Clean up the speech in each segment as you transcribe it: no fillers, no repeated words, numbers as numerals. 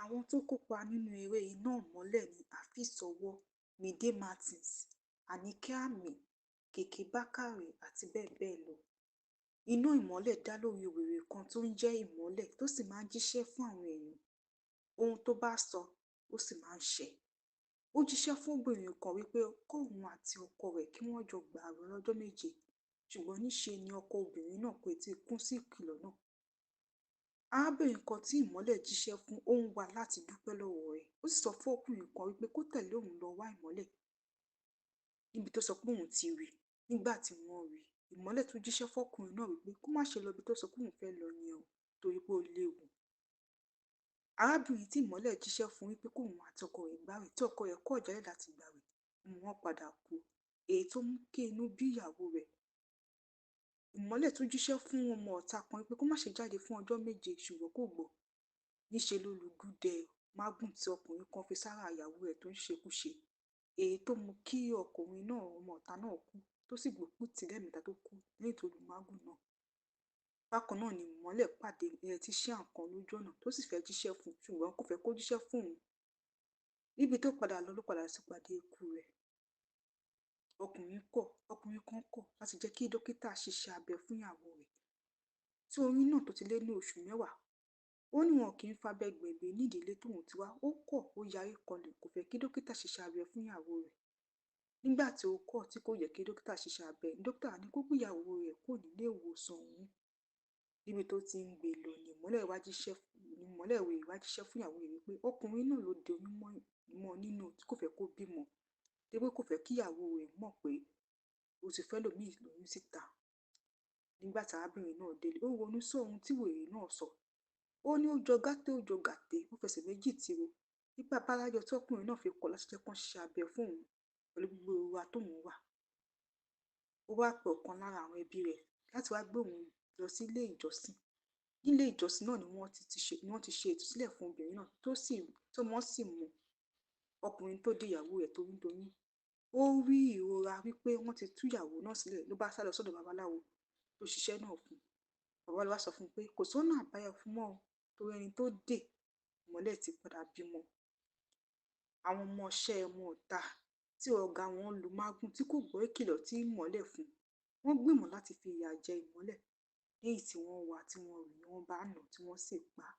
Àwọn tó kópa nínú eré Iná Ìmọ́lẹ̀ ni Afeez Ọwọ́, Mide Martins, Anike Amí, Keke Bakare àti bẹ́ẹ̀ bẹ́ẹ̀ lọ. Iná Ìmọ́lẹ̀ dá lórí wèrè kan tó ń jẹ́ ìmọ́lẹ̀ tó sì máa ń jíṣẹ́ fún àwọn èèyàn. Ohun tó bá sọ, ó sì máa ń ṣẹ. Ó jíṣẹ́ fún obìnrin kan wípé kóun àti ọkọ rẹ̀ kí wọ́n jọ gbààwẹ̀ lọ́jọ́ méje, ṣùgbọ́n níṣe ni ọkọ obìnrin náà kò tíì kún sí ìkìlọ̀ náà. Arábìnrin kan tí ìmọ́lẹ̀ jíṣẹ́ fún ó ń wá láti dúpẹ́ lọ́wọ́ rẹ̀. Ó sì sọ fún ọkùnrin kan wípé kó tẹ̀lé òun lọ wá ìmọ́lẹ̀ níbi tó sọ pé òun ti rí. Nígbà tí wọ́n rí, ìmọ́lẹ̀ tún jíṣẹ́ fọ́kùnrin náà wípé kó má ṣe lọ ibi tó sọ pé òun fẹ́ lọ yẹn o, torí pé ó léwu. Arábìnrin tí ìmọ́lẹ̀ jíṣẹ́ fún wípé kóun àti ọkọ rẹ̀ gbààwẹ̀, tí ọkọ rẹ̀ kọ̀ jálẹ̀ láti gbààwẹ̀, wọ́n padà kú, èyí tó mú kí inú bí ìyàwó rẹ̀. Ìmọ́lẹ̀ tún jíṣẹ́ fún ọmọ ọ̀tá kan wípé kó má ṣe jáde fún ọjọ́ méje, ṣùgbọ́n kò gbọ́. Níṣe ló lùgúdẹ mágùn tí ọkùnrin kan fi sára ìyàwó rẹ̀ tó ń ṣekúṣe, èyí tó mú kí ọkùnrin náà, ọmọ ọ̀tá náà kú, tó sì gbókùú tì lẹ́ẹ̀mẹ́ta tó kú lẹ́yìn tó lu mágùn náà. Bákan náà ni ìmọ́lẹ̀ pàdé electrician kan lójú ọ̀nà tó sì fẹ́ jíṣẹ́ fún un, ṣùgbọ́n kò fẹ́ kó jíṣẹ́ fún òun. Níbi tó padà lọ ló padà sí pàdé ikú rẹ̀. Ọkùnrin kan kọ̀ láti jẹ́ kí dókítà ṣiṣẹ́ abẹ fún ìyàwó rẹ̀. Tí oyún náà tó ti lé ní oṣù mẹ́wàá, ó ní wọn kì í fabẹ gbẹ̀bí ní ìdílé tóun ti wá. Ó kọ̀, ó yarí kanlẹ̀, kò fẹ́ kí dókítà ṣiṣẹ́ abẹ fún ìyàwó rẹ̀. Nígbà tí ó kọ̀ tí kò yẹ kí dókítà ṣiṣẹ́ abẹ, dókítà ní kó gbé ìyàwó rẹ̀ kúrò nílé ìwòsàn òun. Níbi tó ti ń gbé lọ ni ìmọ́lẹ̀ wá jíṣẹ́ fún ìyàwó rẹ̀ wípé ọkùnrin náà ló de oyún mọ́ nínú tí kò fẹ́ kó bímọ, débi kò fẹ́ kí ìyàwó rẹ̀ mọ̀ pé ó ti fẹ́ lòmíì lóyún síta. Nígbà tí arábìnrin náà délé, ó ronú sí ohun tí wèrè náà sọ. Ó ní ó jọ gàté, ó fẹsẹ̀ méjì tiro. Nípa abálájọ tí ọkùnrin náà fi kọ̀ láti jẹ́ kán ṣiṣẹ́ abẹ fún òun pẹ̀lú gbogbo ìrora tóun wà. Ó wá pe ọ̀kan lára àwọn ẹbí rẹ̀ láti wá gbé òun lọ sí ilé ìjọsìn. Nílé ìjọsìn náà ni wọ́n ti ṣe ìtúsílẹ̀ fún obìnrin náà tó wọ́n sì mú ọkùnrin tó dé ìyàwó rẹ̀ toyúntoyún. Ó rí ìrora wípé wọ́n ti tú ìyàwó náà sílẹ̀, ló bá sálọ sọ́dọ̀ babaláwo tó ṣiṣẹ́ náà fún un. Babaláwo wá sọ fún un pé kò sọ́nà àbáyọ fún mọ́ o, torí ẹni tó dè ìmọ́lẹ̀ ti padà bímọ. Àwọn ọmọọṣẹ́ ọmọ ọ̀tá tí ọ̀gá wọn lu mágùn tí kò gbọ́ ìkìlọ̀ tí ìmọ́lẹ̀ fún un, wọ́n gbìmọ̀ láti fi ìyà jẹ ìmọ́lẹ̀. Lẹ́yìn tí wọ́n wá tí wọ́n rí, wọ́n bá nà tí wọ́n sì pa á.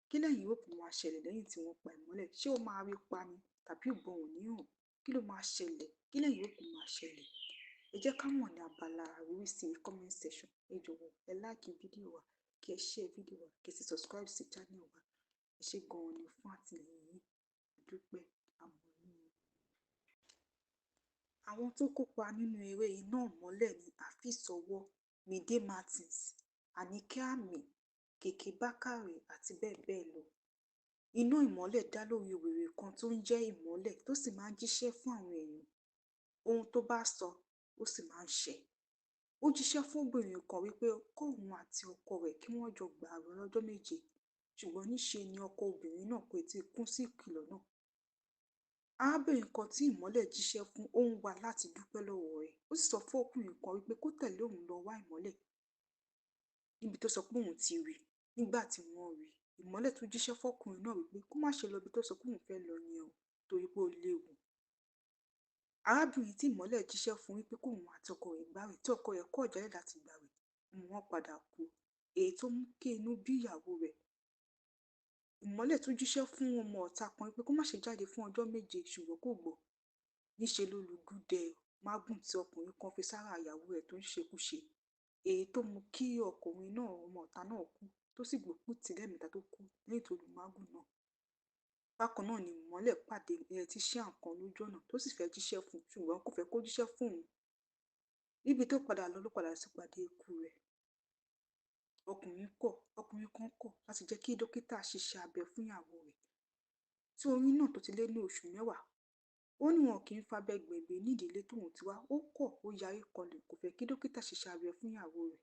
Kí lẹ́yìn rò pé máa ṣẹlẹ̀ lẹ́yìn tí wọ́n pa ìmọ́lẹ̀? Ṣé ó máa rí pa ni tàbí ìbọn ò ní hàn? Kí ló máa ṣẹlẹ̀? Kí lẹ́yìn rò pé máa ṣẹlẹ̀? Ẹ jẹ́ ká mọ̀ ní abala àríwísí comment section. Ẹ jọ̀wọ́ ẹ like fídíò wa, kí ẹ share fídíò wa, kí ẹ sì subscribe sí channel wa. Ẹ ṣé gan-an ni fún àtìlẹ́yìn yín. A dúpẹ́, àmọ́ yín. Àwọn tó kópa nínú eré Iná Ìmọ́lẹ̀ ni Afeez Ọwọ́, Mide Martins, Anike Amí, Keke Bakare àti bẹ́ẹ̀ bẹ́ẹ̀ lọ. Iná Ìmọ́lẹ̀ dá lórí wèrè kan tó ń jẹ́ ìmọ́lẹ̀ tó sì máa ń jíṣẹ́ fún àwọn èèyàn. Ohun tó bá sọ, ó sì máa ń ṣẹ. Ó jíṣẹ́ fún obìnrin kan wípé kóun àti ọkọ rẹ̀ kí wọ́n jọ gbààwẹ̀ lọ́jọ́ méje, ṣùgbọ́n níṣe ni ọkọ obìnrin náà kò tíì kún sí ìkìlọ̀ náà. Arábìnrin kan tí ìmọ́lẹ̀ jíṣẹ́ fún ó ń wá láti dúpẹ́ lọ́wọ́ rẹ̀. Ó sì sọ fún ọkùnrin kan wípé kó tẹ̀lé òun lọ wá ìmọ́lẹ̀ níbi tó sọ pé òun ti rí. Nígbà tí wọ́n rí, ìmọ́lẹ̀ tún jíṣẹ́ fọ́kùnrin náà wípé kó má ṣe lọ ibi tó sọ pé òun fẹ́ lọ yẹn o, torí pé ó léwu. Arábìnrin tí ìmọ́lẹ̀ jíṣẹ́ fún wípé kóun àti ọkọ rẹ̀ gbààwẹ̀, tí ọkọ rẹ̀ kọ̀ jálẹ̀ láti gbààwẹ̀, wọ́n padà kú, èyí tó mú kí inú bí ìyàwó rẹ̀. Ìmọ́lẹ̀ tún jíṣẹ́ fún ọmọ ọ̀tá kan wípé kó má ṣe jáde fún ọjọ́ méje, ṣùgbọ́n kò gbọ́. Níṣe ló lùgúdẹ mágùn tí ọkùnrin kan fi sára ìyàwó rẹ̀ tó ń ṣekúṣe, èyí tó mú kí ọkùnrin náà, ọmọ ọ̀tá náà kú, tó sì gbókùú tì lẹ́ẹ̀mẹ́ta tó kú lẹ́yìn tó lu mágùn náà. Bákan náà ni ìmọ́lẹ̀ pàdé electrician kan lójú ọ̀nà tó sì fẹ́ jíṣẹ́ fún un, ṣùgbọ́n kò fẹ́ kó jíṣẹ́ fún òun. Níbi tó padà lọ ló padà sí pàdé ikú rẹ̀. Ọkùnrin kan kọ̀ láti jẹ́ kí dókítà ṣiṣẹ́ abẹ fún ìyàwó rẹ̀. Tí oyún náà tó ti lé ní oṣù mẹ́wàá, ó ní wọn kì í fabẹ gbẹ̀bí ní ìdílé tóun ti wá. Ó kọ̀, ó yarí kanlẹ̀, kò fẹ́ kí dókítà ṣiṣẹ́ abẹ fún ìyàwó rẹ̀.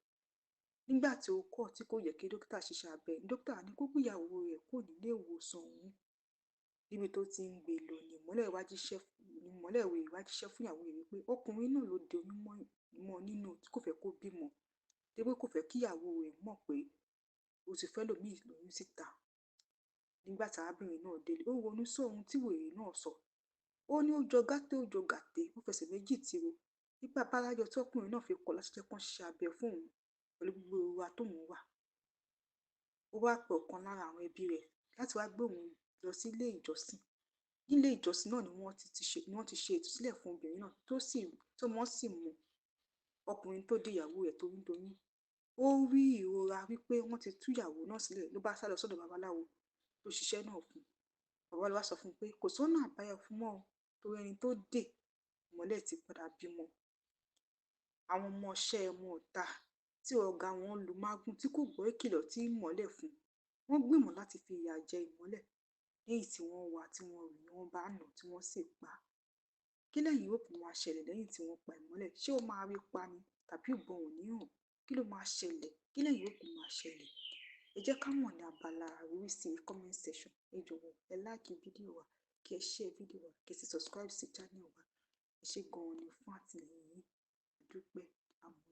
Nígbà tí ó kọ̀ tí kò yẹ kí dókítà ṣiṣẹ́ abẹ, dókítà ní kó gbé ìyàwó rẹ̀ kúrò nílé ìwòsàn òun. Níbi tó ti ń gbé lọ ni ìmọ́lẹ̀ wá jíṣẹ́ fún ìyàwó rẹ̀ wípé ọkùnrin náà ló de oyún mọ́ nínú tí kò fẹ́ kó bímọ, débi kò fẹ́ kí ìyàwó rẹ̀ mọ̀ pé ó ti fẹ́ lòmíì lóyún síta. nígbà tí arábìnrin náà délé ó ronú sí ohun tí wèrè náà sọ. Ó ní ó jọ gàté ó jọ gàté ó fẹsẹ̀ méjì tiro nígbà bálájọ tí ọkùnrin náà fi kọ̀ láti jẹ́ kán ṣe abẹ fún òun pẹ̀lú gbogbo ìrora tóun wà. Ó wá pe ọ̀kan lára àwọn ẹbí rẹ̀ láti wá gbé òun lọ sí ilé ìjọsìn. Nílé ìjọsìn náà ni wọ́n ti ṣe ìtúsílẹ̀ fún obìnrin náà tó wọ́n sì mú ọkùnrin tó dé ìyàwó rẹ̀ toyúntoyún. Ó rí ìrora wípé wọ́n ti tú ìyàwó náà sílẹ̀ ló bá sálọ sọ́dọ̀ babaláwo tó ṣiṣẹ́ náà fún un. Babaláwo wá sọ fún un pé kò sọ́nà àbáyọ fún mọ́ o torí ẹni tó dè mọ́lẹ̀ ti padà bímọ. Àwọn ọmọọṣẹ́ wọn ọ̀tá tí ọ̀gá wọn lu mágùn tí kò gbọ́ ìkìlọ̀ tí ìmọ́lẹ̀ fún wọ́n gbìmọ̀ láti fi ìyà jẹ ìmọ́lẹ̀ lẹ́yìn tí wọ́n wá tí wọ́n rí wọ́n bá nà tí wọ́n sì pa á. Kí lẹ́yìn yóò máa ṣẹlẹ̀ lẹ́yìn tí wọ́n pa ìmọ́lẹ̀? Ṣé ó máa rí pa ni tàbí ìbọn ò ní hàn? Kí ló máa ṣẹlẹ̀? Kí lẹ́yìn yóò máa ṣẹlẹ̀? Ẹ jẹ́ ká mọ̀ ní abala àríwí sí comment section. Ẹ jọ̀wọ́ ẹ like fídíò wa kí ẹ share fídíò wa kí ẹ sì subscribe sí channel wa. Ẹ ṣé gan-an ni fún àtìlẹ́yìn yín. A dúpẹ́. Àmọ́